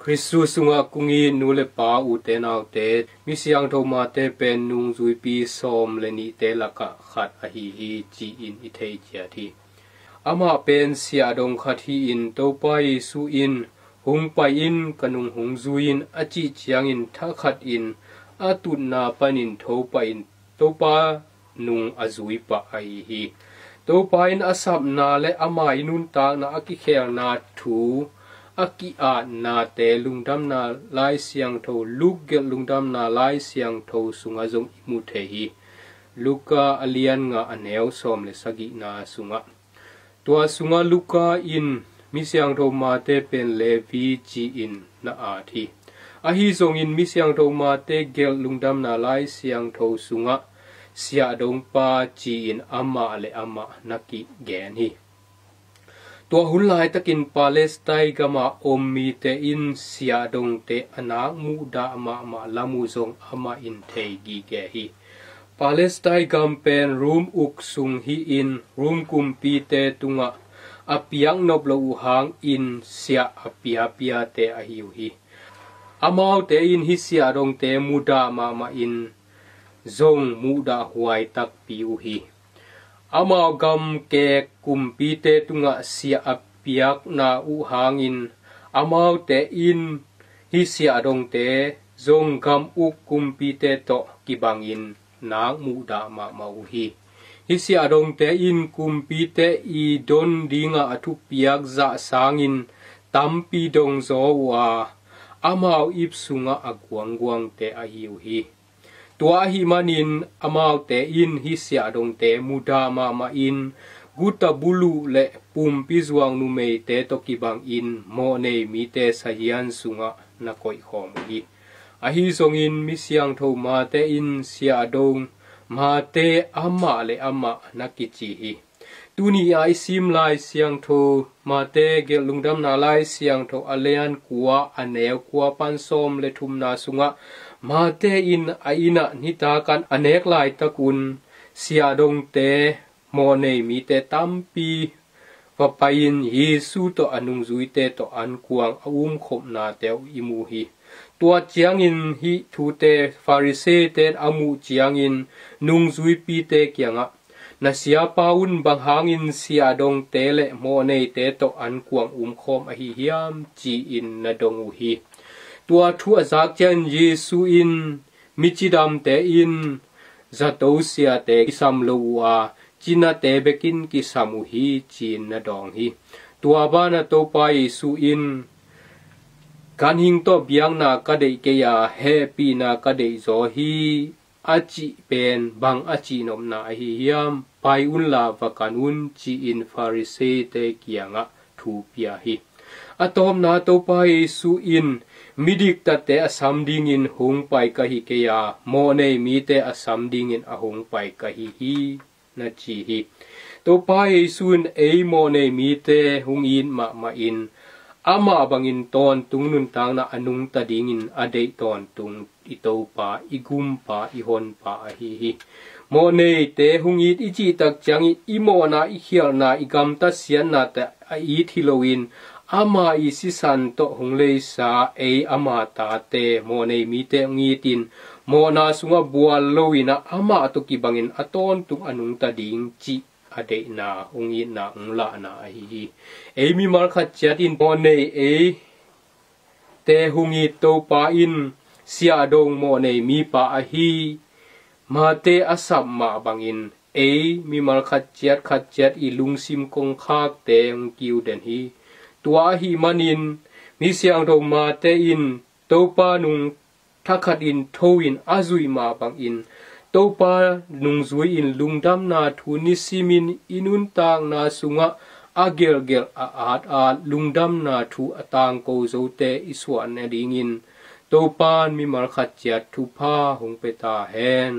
Christu sunga kungi nule pa u te nau te mi siang tho ma te pen nung zui pi som le ni te laka khat a hi hi chi in I thei chia thi ama pen sia dong khat hi in to pai su in hung pai in kanung hung zuin a chi chiang in tha khat in a tun na panin tho pa in to pa nung a zui pa ai hi to pa in asap na le ama inun ta na aki khel na thu aki a na te lungdam na lai siang tho luk gel lungdam na lai siang tho sunga jong imu the hi luka alian nga aneu som le sagi na sunga tua sunga luka in mi siang tho ma te pen levi chi in na a thi a hi zong in mi siang tho ma te gel lungdam na lai siang tho sunga sia dong pa chi in ama le ama naki gen hi tua hun lai takin Palestine gama ommi te in sia dong te anak mu da ma lamu zong ama in thei gi ge hi Palestine gam pen room uk sung hi in room kum pi te tunga apiang nop lo hang in sia apia pia te a hiu hi amau te in hi sia dong te mu da ma in zong mu da huai tak piu hi amau gam ke kumpi te tunga sia apiak na u hangin amau te in hi sia dong te zong gam u kumpi te to kibangin nang mu da ma u hi hi sia dong te in kumpi te I don dinga athu piak za sangin tampi dong zo wa amau ip sunga agwang te a hiu hi tua hi manin amau te in hi sia dong te muda ma in guta bulu le pumpi zuang nu mei te to kibang in mo nei mi te sahian sunga na koi khom hi a hi zong in mi siang tho ma te in sia dong ma te ama le ama nakichi hi tuni ai sim lai siang tho ma te gel lungdam na lai siang tho alean kwa aneu kwa pan som le thum na sunga ma te in aina nita kan anek lai takun sia dong te mo nei mi te tampi va pain Yesu to anung zui te to an kuang khop na teu imu hi tua chiang in hi thu te Pharisee ten amu chiang in nung zui pi te kyanga na sia paun bang hangin sia dong te le mo nei te to an kuang khom a hi hiam chi in na dong u hi tua thu azak chen Yesu in michidam te in zato sia te kisam lo wa china te bekin kisamu hi chin na dong hi tua ba na to pa Yesu in kan hing to biang na ka dei ke ya happy na ka dei zo hi achi pen bang achi nom na hi hiam pai un la va kanun chi in Pharisee te kianga thu pia hi atom na to pa Yesu in midik ta te asam ding in hung pai ka hi ke ya mo nei mi te asam ding in ahung pai ka hi na chi hi to pa Yesu in ei mo nei mi te hung in ma in ama bangin ton tung nun tang na anung ta ding in adei ton tung ito pa igum pa ihon pa hi mo nei te hung it ichi tak chang I mo na I khial na igam ta sian na ta I thiloin ama I si san to hung le sa ei ama ta te mo nei mi te ngi tin mo na sunga bual loina ama to ki bangin aton tung anung ta ding chi ade na ungi na ungla na hi ei mi mar khat chatin mo nei ei te hungi to pa in sia dong mo nei mi pa hi ma te asam ma bangin ei mi mar khat chat I lung sim kong khak te ng kiu den hi tua hi manin mi siang do ma te in to pa nung thakhat in thoin azui ma bang in to pa nung zui in lungdam na thu ni simin inun tang na sunga agel a lungdam na thu atang ko zo te iswan na dingin to pan mi mar khat chat thu pha hung pe ta hen